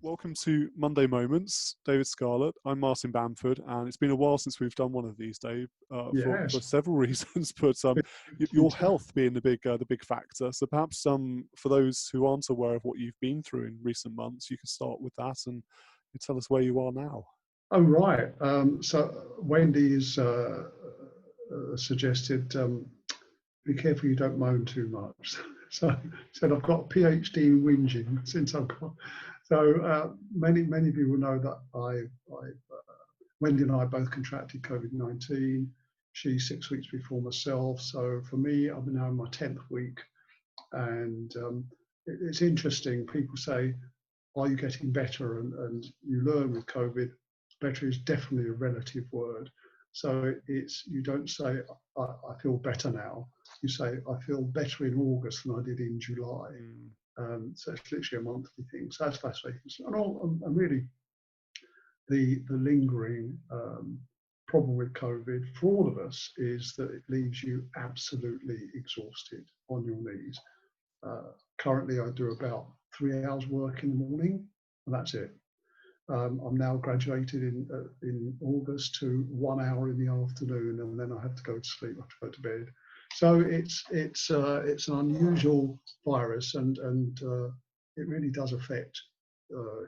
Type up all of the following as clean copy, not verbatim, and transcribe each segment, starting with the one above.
Welcome to Monday Moments, David Scarlett. I'm Martin Bamford, and it's been a while since we've done one of these, Dave, for Yes. several reasons. But your health being the big factor. So perhaps for those who aren't aware of what you've been through in recent months, you could start with that and you tell us where you are now. Oh, right. So Wendy's suggested be careful you don't moan too much. So said I've got a PhD in whinging since I've got. So many people know that Wendy and I both contracted COVID-19. She's 6 weeks before myself. So for me, I'm now in my 10th week, and it's interesting. People say, are you getting better? And you learn with COVID, better is definitely a relative word. So you don't say, I feel better now. You say, I feel better in August than I did in July. So it's literally a monthly thing. So that's fascinating. And really, the lingering problem with COVID for all of us is that it leaves you absolutely exhausted on your knees. Currently, I do about 3 hours work in the morning, and that's it. I'm now graduated in August to 1 hour in the afternoon, and then I have to go to sleep. I have to go to bed. So it's an unusual virus, and it really does affect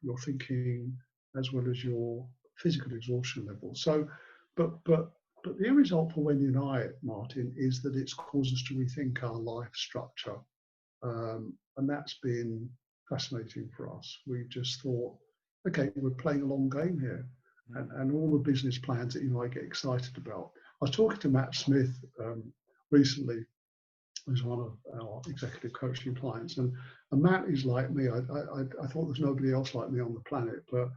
your thinking as well as your physical exhaustion level. So, but the end result for Wendy and I, Martin, is that it's caused us to rethink our life structure. And that's been fascinating for us. We just thought, okay, we're playing a long game here. And all the business plans that you might get excited about. I was talking to Matt Smith recently, who's one of our executive coaching clients. And Matt is like me. I thought there's nobody else like me on the planet. But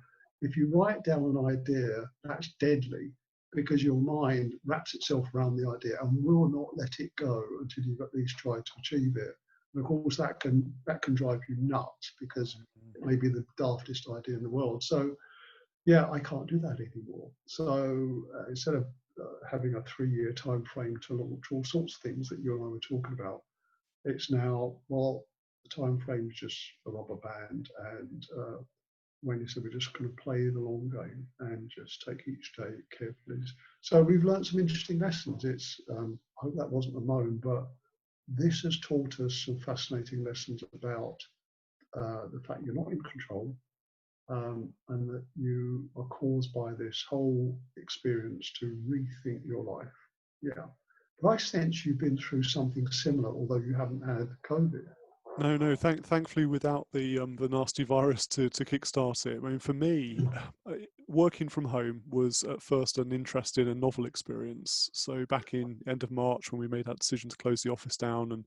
if you write down an idea, that's deadly, because your mind wraps itself around the idea and will not let it go until you've at least tried to achieve it. And of course, that can drive you nuts, because it may be the daftest idea in the world. So, yeah, I can't do that anymore. So instead of having a 3-year time frame to launch all sorts of things that you and I were talking about, it's now, well, the time frame is just a rubber band. And when you said we're just going to play the long game and just take each day carefully. So we've learned some interesting lessons. I hope that wasn't a moan, but this has taught us some fascinating lessons about the fact you're not in control, and that you are caused by this whole experience to rethink your life. Yeah. But I sense you've been through something similar, although you haven't had COVID. No. Thankfully, without the nasty virus to kickstart it. I mean, for me, working from home was at first an interesting and novel experience. So back in end of March, when we made that decision to close the office down and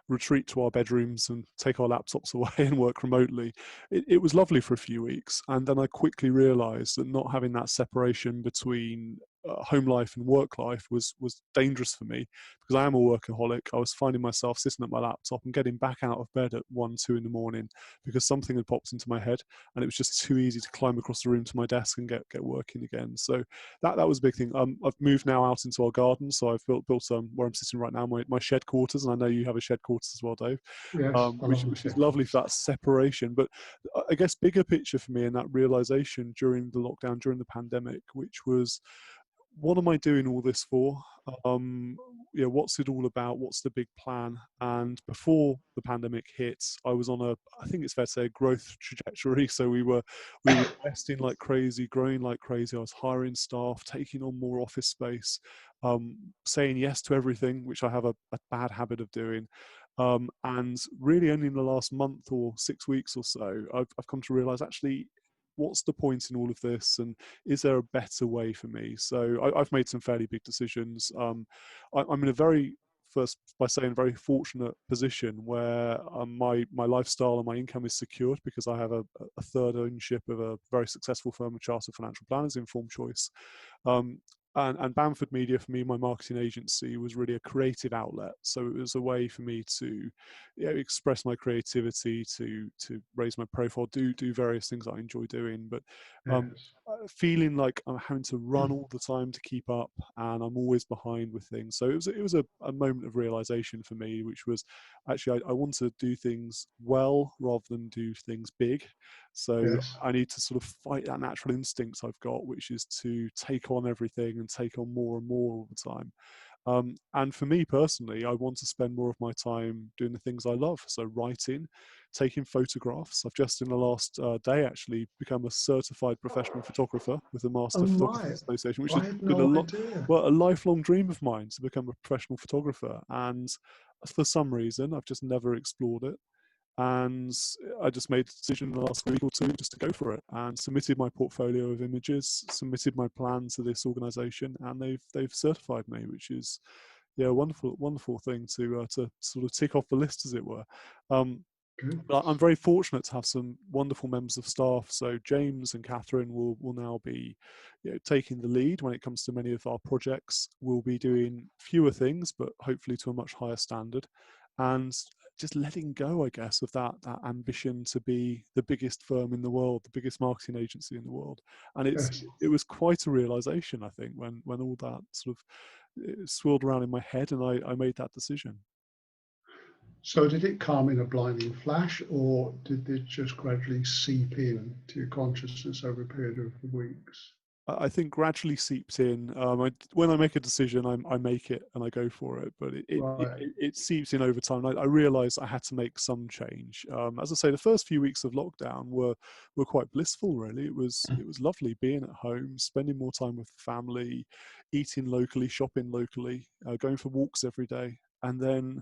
retreat to our bedrooms and take our laptops away and work remotely, it was lovely for a few weeks. And then I quickly realised that not having that separation between home life and work life was dangerous for me, because I am a workaholic. I was finding myself sitting at my laptop and getting back out of bed at 1, 2 in the morning because something had popped into my head, and it was just too easy to climb across the room to my desk and get working again. So that was a big thing. I've moved now out into our garden, so I've built where I'm sitting right now, my shed quarters, and I know you have a shed quarters as well, Dave. Yes, Which is lovely for that separation. But I guess bigger picture for me, and that realization during the lockdown, during the pandemic, which was, what am I doing all this for? What's it all about? What's the big plan? And before the pandemic hit, I was on I think it's fair to say, a growth trajectory. So we were investing like crazy, growing like crazy. I was hiring staff, taking on more office space, saying yes to everything, which I have a bad habit of doing. And really only in the last month or 6 weeks or so, I've come to realize, actually, what's the point in all of this, and is there a better way for me? So I've made some fairly big decisions. I'm in a very fortunate position where my lifestyle and my income is secured, because I have a third ownership of a very successful firm of chartered financial planners, Informed Choice. and Bamford Media, for me, my marketing agency, was really a creative outlet. So it was a way for me to, express my creativity, to raise my profile, do various things I enjoy doing. But Yes. feeling like I'm having to run all the time to keep up, and I'm always behind with things. So it was a moment of realization for me, which was actually I want to do things well rather than do things big. So Yes. I need to sort of fight that natural instinct I've got, which is to take on everything and take on more and more all the time. And for me personally, I want to spend more of my time doing the things I love. So writing, taking photographs. I've just in the last day actually become a certified professional photographer with the Oh, Master Photographers right. Association, which I has had been a no lot, idea. well, a lifelong dream of mine to become a professional photographer. And for some reason, I've just never explored it. And I just made a decision in the last week or two just to go for it, and submitted my portfolio of images, submitted my plan to this organisation, and they've certified me, which is, yeah, a wonderful thing to sort of tick off the list, as it were. Um, Good. but I'm very fortunate to have some wonderful members of staff. So James and Catherine will now be, taking the lead when it comes to many of our projects. We'll be doing fewer things, but hopefully to a much higher standard, and just letting go, I guess, of that ambition to be the biggest firm in the world, the biggest marketing agency in the world. And Yes. it was quite a realization, I think, when all that sort of swirled around in my head, and I made that decision. So did it come in a blinding flash, or did it just gradually seep in to your consciousness over a period of weeks? I think gradually seeps in. When I make a decision, I make it and I go for it. But Right. it seeps in over time. I realised I had to make some change. As I say, the first few weeks of lockdown were quite blissful. Really, it was lovely being at home, spending more time with the family, eating locally, shopping locally, going for walks every day, and then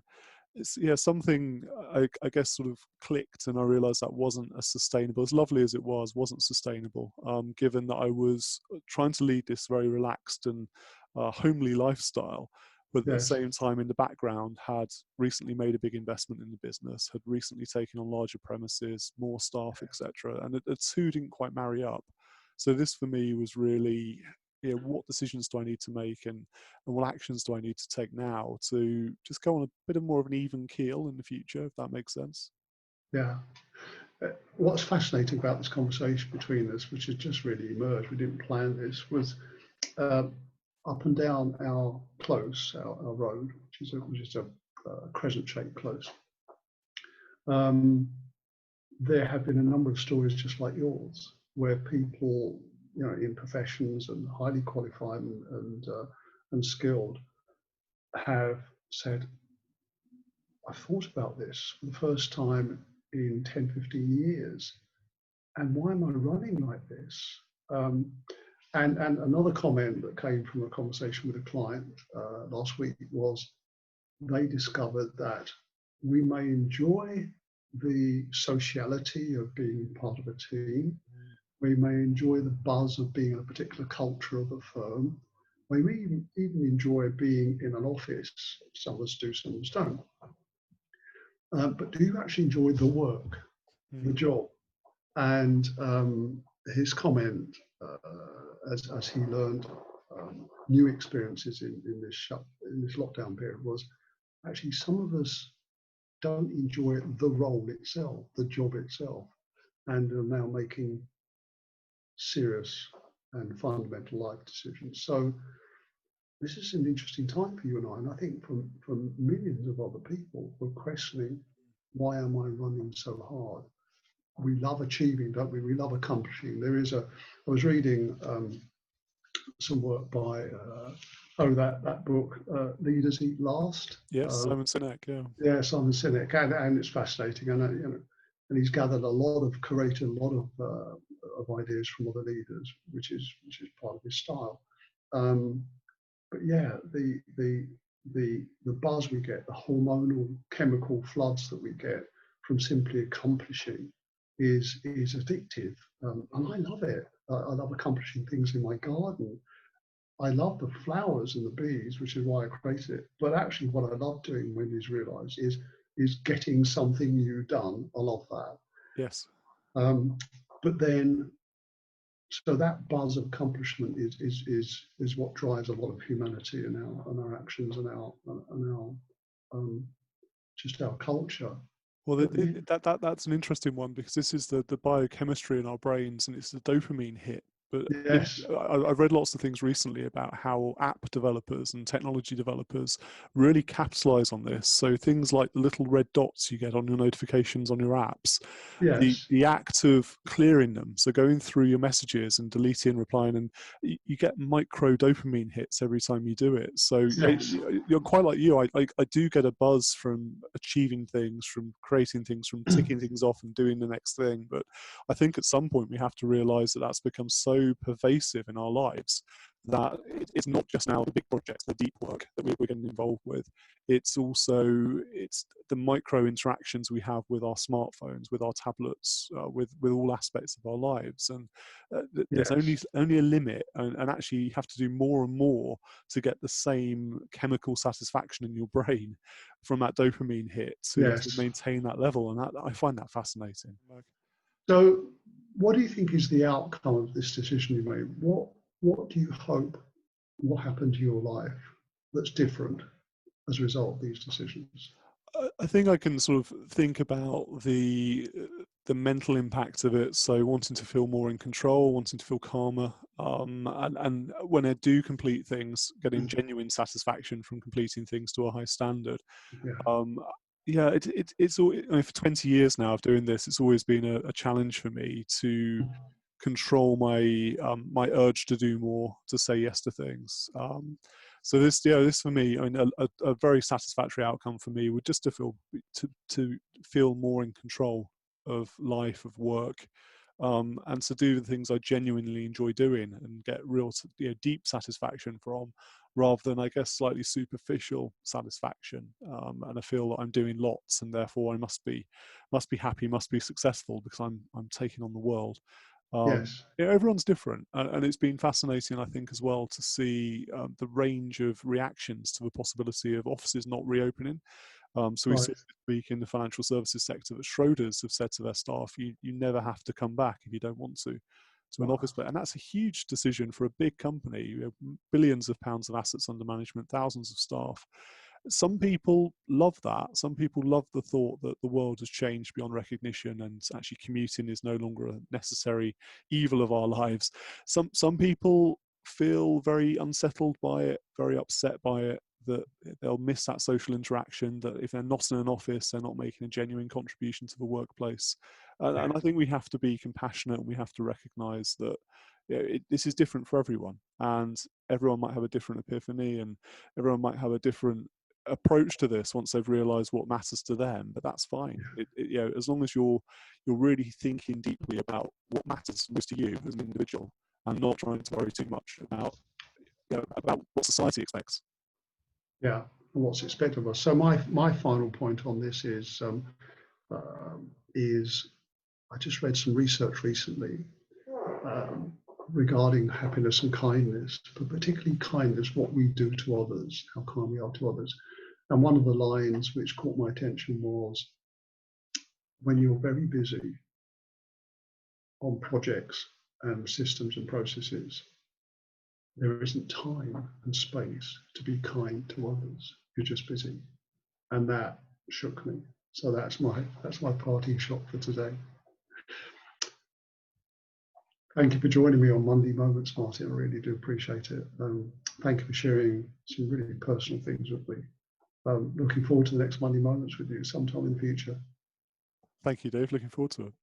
something I guess sort of clicked, and I realized that wasn't as sustainable, as lovely as it wasn't sustainable, given that I was trying to lead this very relaxed and homely lifestyle, but at the Yes. same time in the background had recently made a big investment in the business, had recently taken on larger premises, more staff, etc., and the two didn't quite marry up. So this for me was really, what decisions do I need to make, and what actions do I need to take now to just go on a bit of more of an even keel in the future, if that makes sense. Yeah. What's fascinating about this conversation between us, which has just really emerged, we didn't plan this, was um, up and down our close, our road, which is a crescent-shaped close. There have been a number of stories just like yours, where people, in professions and highly qualified and skilled, have said, I thought about this for the first time in 10, 15 years. And why am I running like this? And another comment that came from a conversation with a client last week was they discovered that we may enjoy the sociality of being part of a team. We may enjoy the buzz of being in a particular culture of a firm. We may even enjoy being in an office. Some of us do, some of us don't. But do you actually enjoy the work, the Mm. job? And his comment, as he learned new experiences in this lockdown period, was actually some of us don't enjoy the role itself, the job itself, and are now making serious and fundamental life decisions. So this is an interesting time for you and I, and I think from millions of other people who are questioning, why am I running so hard? We love achieving, don't we? We love accomplishing. I was reading some work by, that book, Leaders Eat Last. Yes, Simon Sinek. Yeah. Yeah, Simon Sinek, and it's fascinating, and he's gathered a lot of, created a lot of ideas from other leaders, which is part of his style. But yeah, the buzz we get, the hormonal chemical floods that we get from simply accomplishing is addictive, and I love it. I love accomplishing things in my garden. I love the flowers and the bees, which is why I create it. But actually, what I love doing, Wendy's realised, is getting something new done. I love that. Yes. But then so that buzz of accomplishment is what drives a lot of humanity and our actions and our just our culture. Well, But the, that's an interesting one, because this is the biochemistry in our brains, and it's the dopamine hit. But yes, I've read lots of things recently about how app developers and technology developers really capitalize on this. So things like the little red dots you get on your notifications on your apps, yes, the act of clearing them, so going through your messages and deleting, replying, and you get micro dopamine hits every time you do it. So yes, you're quite like you. I do get a buzz from achieving things, from creating things, from ticking things off and doing the next thing. But I think at some point we have to realize that that's become so pervasive in our lives that it's not just now the big projects, the deep work that we're getting involved with. It's also the micro interactions we have with our smartphones, with our tablets, with all aspects of our lives. And there's yes, only a limit, and actually you have to do more and more to get the same chemical satisfaction in your brain from that dopamine hit to yes. maintain that level. And that, I find that fascinating. So, what do you think is the outcome of this decision you made? What do you hope will happen to your life that's different as a result of these decisions? I think I can sort of think about the mental impact of it. So wanting to feel more in control, wanting to feel calmer, and when I do complete things, getting genuine satisfaction from completing things to a high standard. Yeah, Um, yeah, it's all. I mean, for 20 years now of doing this, it's always been a challenge for me to control my urge to do more, to say yes to things. So this for me, I mean, a very satisfactory outcome for me would just to feel more in control of life, of work, and to do the things I genuinely enjoy doing and get real, deep satisfaction from, rather than, I guess, slightly superficial satisfaction. And I feel that I'm doing lots, and therefore I must be happy, must be successful, because I'm taking on the world. yes, Everyone's different, and it's been fascinating, I think, as well, to see the range of reactions to the possibility of offices not reopening. So we right, saw this week in the financial services sector that Schroders have said to their staff, you never have to come back if you don't want to an wow, office place. And that's a huge decision for a big company. Billions of pounds of assets under management, thousands of staff. Some people love that. Some people love the thought that the world has changed beyond recognition, and actually commuting is no longer a necessary evil of our lives. Some people feel very unsettled by it, very upset by it, that they'll miss that social interaction, that if they're not in an office, they're not making a genuine contribution to the workplace. And I think we have to be compassionate, and we have to recognize that this is different for everyone, and everyone might have a different epiphany, and everyone might have a different approach to this once they've realized what matters to them. But that's fine. As long as you're really thinking deeply about what matters most to you as an individual, and not trying to worry too much about what society expects. yeah, and what's expected of us. So my final point on this is I just read some research recently um, regarding happiness and kindness, but particularly kindness, what we do to others, how kind we are to others. And one of the lines which caught my attention was, when you're very busy on projects and systems and processes, there isn't time and space to be kind to others. You're just busy. And that shook me. So that's my parting shot for today. Thank you for joining me on Monday Moments, Martin. I really do appreciate it. Thank you for sharing some really personal things with me. Looking forward to the next Monday Moments with you sometime in the future. Thank you, Dave. Looking forward to it.